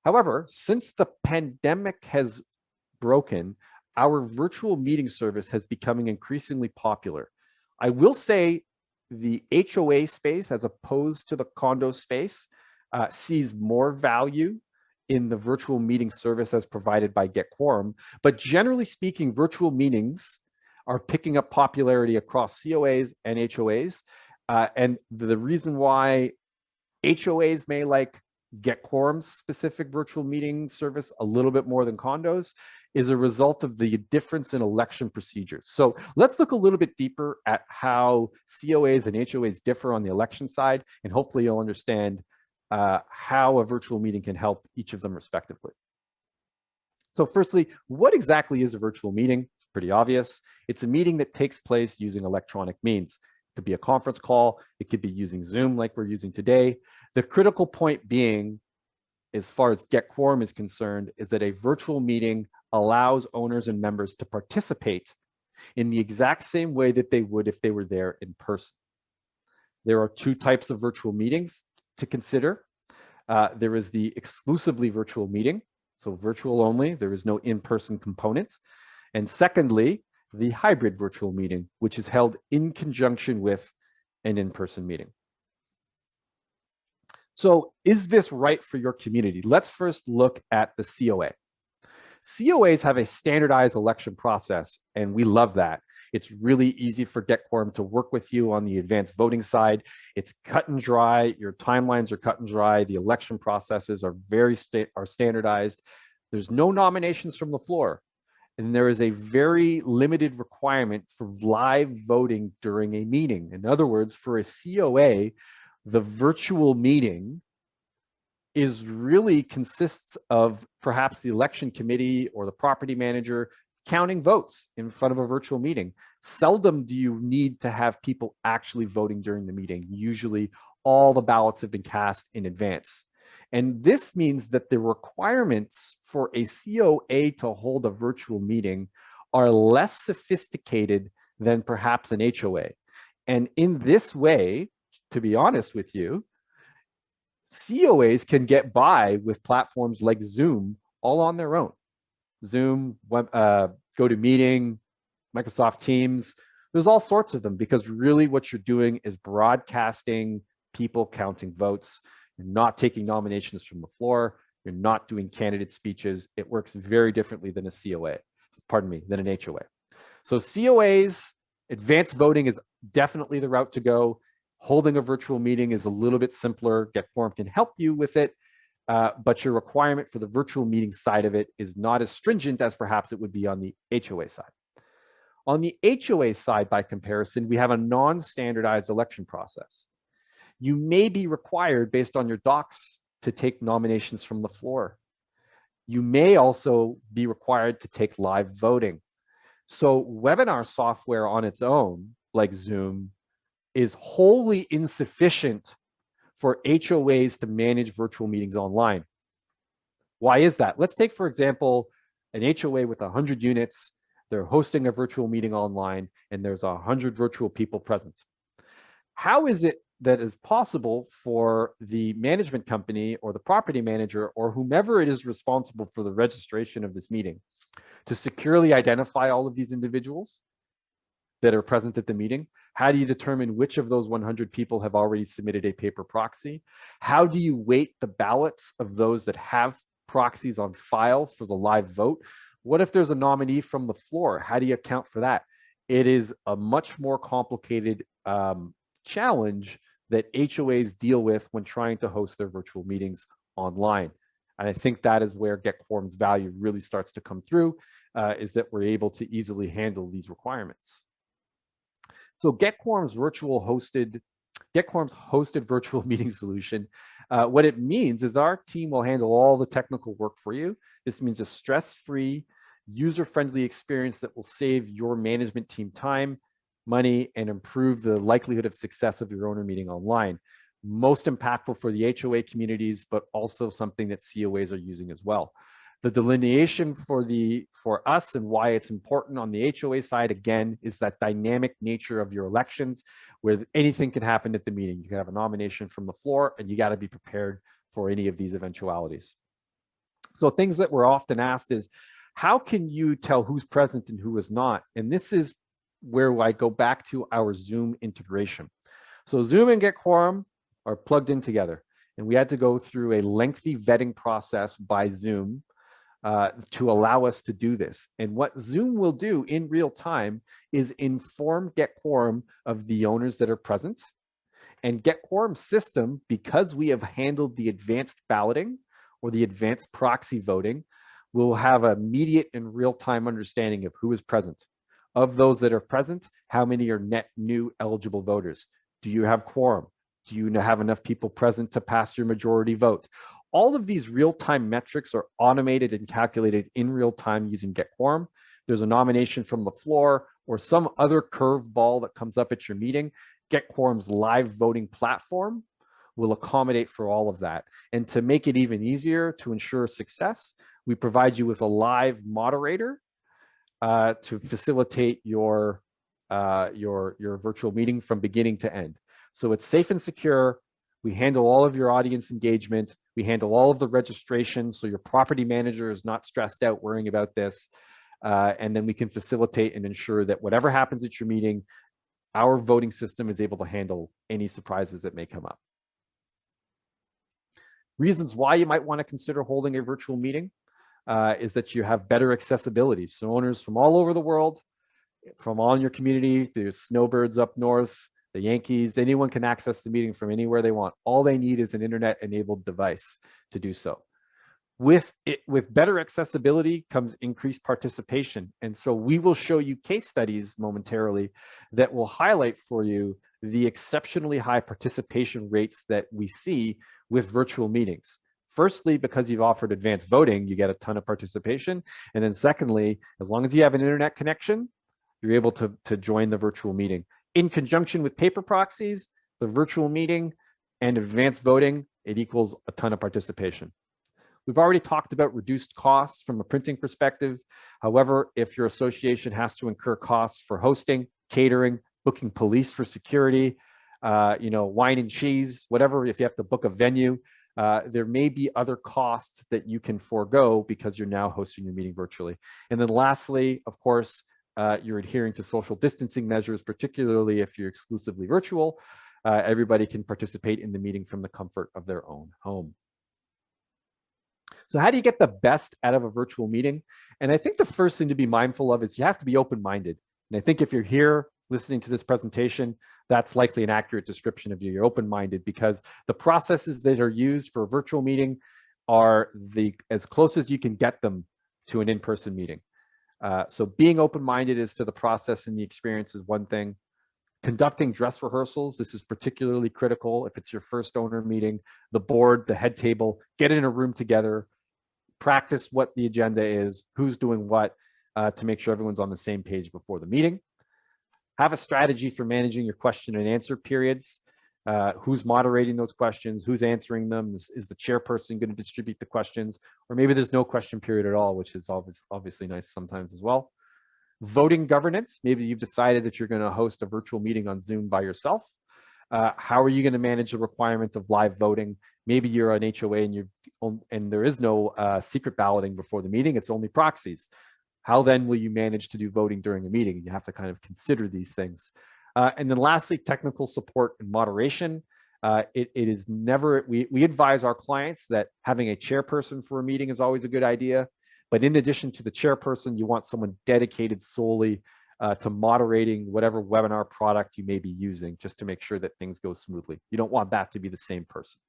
However, since the pandemic has broken, our virtual meeting service has becoming increasingly popular. I will say the HOA space, as opposed to the condo space, sees more value in the virtual meeting service as provided by GetQuorum. But generally speaking, virtual meetings are picking up popularity across COAs and HOAs. And the reason why HOAs may like GetQuorum's specific virtual meeting service a little bit more than condos is a result of the difference in election procedures. So let's look a little bit deeper at how COAs and HOAs differ on the election side, and hopefully you'll understand how a virtual meeting can help each of them respectively. So firstly, what exactly is a virtual meeting? It's pretty obvious. It's a meeting that takes place using electronic means. It could be a conference call. It could be using Zoom like we're using today. The critical point being, as far as GetQuorum is concerned, is that a virtual meeting allows owners and members to participate in the exact same way that they would if they were there in person. There are two types of virtual meetings to consider. There is the exclusively virtual meeting, so virtual only. There is no in-person component. And secondly, the hybrid virtual meeting, which is held in conjunction with an in-person meeting. So is this right for your community? Let's first look at the COA. COAs have a standardized election process, and we love that. It's really easy for GetQuorum to work with you on the advanced voting side. It's cut and dry. Your timelines are cut and dry. The election processes are are standardized. There's no nominations from the floor. And there is a very limited requirement for live voting during a meeting. In other words, for a COA, the virtual meeting really consists of perhaps the election committee or the property manager counting votes in front of a virtual meeting. Seldom do you need to have people actually voting during the meeting. Usually all the ballots have been cast in advance. And this means that the requirements for a COA to hold a virtual meeting are less sophisticated than perhaps an HOA. And in this way, to be honest with you, COAs can get by with platforms like Zoom all on their own. Zoom, GoToMeeting, Microsoft Teams, there's all sorts of them, because really what you're doing is broadcasting people counting votes. You're not taking nominations from the floor. You're not doing candidate speeches. It works very differently than a COA, than an HOA. So COAs, advanced voting is definitely the route to go. Holding a virtual meeting is a little bit simpler. GetQuorum can help you with it, but your requirement for the virtual meeting side of it is not as stringent as perhaps it would be on the HOA side. On the HOA side, by comparison, we have a non-standardized election process. You may be required, based on your docs, to take nominations from the floor. You may also be required to take live voting. So webinar software on its own, like Zoom, is wholly insufficient for HOAs to manage virtual meetings online. Why is that? Let's take, for example, an HOA with 100 units. They're hosting a virtual meeting online, and there's 100 virtual people present. How is it that is possible for the management company or the property manager or whomever it is responsible for the registration of this meeting to securely identify all of these individuals that are present at the meeting? How do you determine which of those 100 people have already submitted a paper proxy? How do you weight the ballots of those that have proxies on file for the live vote? What if there's a nominee from the floor? How do you account for that? It is a much more complicated challenge that HOAs deal with when trying to host their virtual meetings online. And I think that is where GetQuorum's value really starts to come through, is that we're able to easily handle these requirements. So GetQuorum's hosted virtual meeting solution, what it means is our team will handle all the technical work for you. This means a stress-free, user-friendly experience that will save your management team time, money, and improve the likelihood of success of your owner meeting online. Most impactful for the HOA communities, but also something that COAs are using as well. The delineation for us and why it's important on the HOA side, again, is that dynamic nature of your elections, where anything can happen at the meeting. You can have a nomination from the floor, and you got to be prepared for any of these eventualities. So things that we're often asked is, how can you tell who's present and who is not? And this is where I go back to our Zoom integration. So Zoom and GetQuorum are plugged in together, and we had to go through a lengthy vetting process by Zoom to allow us to do this. And what Zoom will do in real time is inform GetQuorum of the owners that are present. And GetQuorum's system, because we have handled the advanced balloting or the advanced proxy voting, will have immediate and real-time understanding of who is present. Of those that are present, how many are net new eligible voters? Do you have quorum? Do you have enough people present to pass your majority vote? All of these real-time metrics are automated and calculated in real time using GetQuorum. There's a nomination from the floor or some other curveball that comes up at your meeting. GetQuorum's live voting platform will accommodate for all of that. And to make it even easier to ensure success, we provide you with a live moderator to facilitate your virtual meeting from beginning to end. So it's safe and secure. We handle all of your audience engagement. We handle all of the registration, so your property manager is not stressed out worrying about this. And then we can facilitate and ensure that whatever happens at your meeting, our voting system is able to handle any surprises that may come up. Reasons why you might want to consider holding a virtual meeting is that you have better accessibility. So owners from all over the world, from all in your community, there's snowbirds up north, the Yankees, anyone can access the meeting from anywhere they want. All they need is an internet-enabled device to do so. With better accessibility comes increased participation. And so we will show you case studies momentarily that will highlight for you the exceptionally high participation rates that we see with virtual meetings. Firstly, because you've offered advanced voting, you get a ton of participation. And then secondly, as long as you have an internet connection, you're able to join the virtual meeting. In conjunction with paper proxies, the virtual meeting and advanced voting, it equals a ton of participation. We've already talked about reduced costs from a printing perspective. However, if your association has to incur costs for hosting, catering, booking police for security, wine and cheese, whatever, if you have to book a venue, there may be other costs that you can forego because you're now hosting your meeting virtually. And then lastly, of course, you're adhering to social distancing measures, particularly if you're exclusively virtual. Everybody can participate in the meeting from the comfort of their own home. So how do you get the best out of a virtual meeting? And I think the first thing to be mindful of is you have to be open-minded. And I think if you're here listening to this presentation, that's likely an accurate description of you. You're open-minded because the processes that are used for a virtual meeting are as close as you can get them to an in-person meeting. So being open-minded as to the process and the experience is one thing. Conducting dress rehearsals, this is particularly critical. If it's your first owner meeting, the board, the head table, get in a room together, practice what the agenda is, who's doing what, to make sure everyone's on the same page before the meeting. Have a strategy for managing your question and answer periods. Who's moderating those questions? Who's answering them? Is the chairperson going to distribute the questions? Or maybe there's no question period at all, which is obviously nice sometimes as well. Voting governance. Maybe you've decided that you're going to host a virtual meeting on Zoom by yourself. How are you going to manage the requirement of live voting? Maybe you're an HOA and there is no secret balloting before the meeting. It's only proxies. How then will you manage to do voting during a meeting? You have to kind of consider these things. And then lastly, technical support and moderation. It is never, we advise our clients that having a chairperson for a meeting is always a good idea. But in addition to the chairperson, you want someone dedicated solely to moderating whatever webinar product you may be using, just to make sure that things go smoothly. You don't want that to be the same person.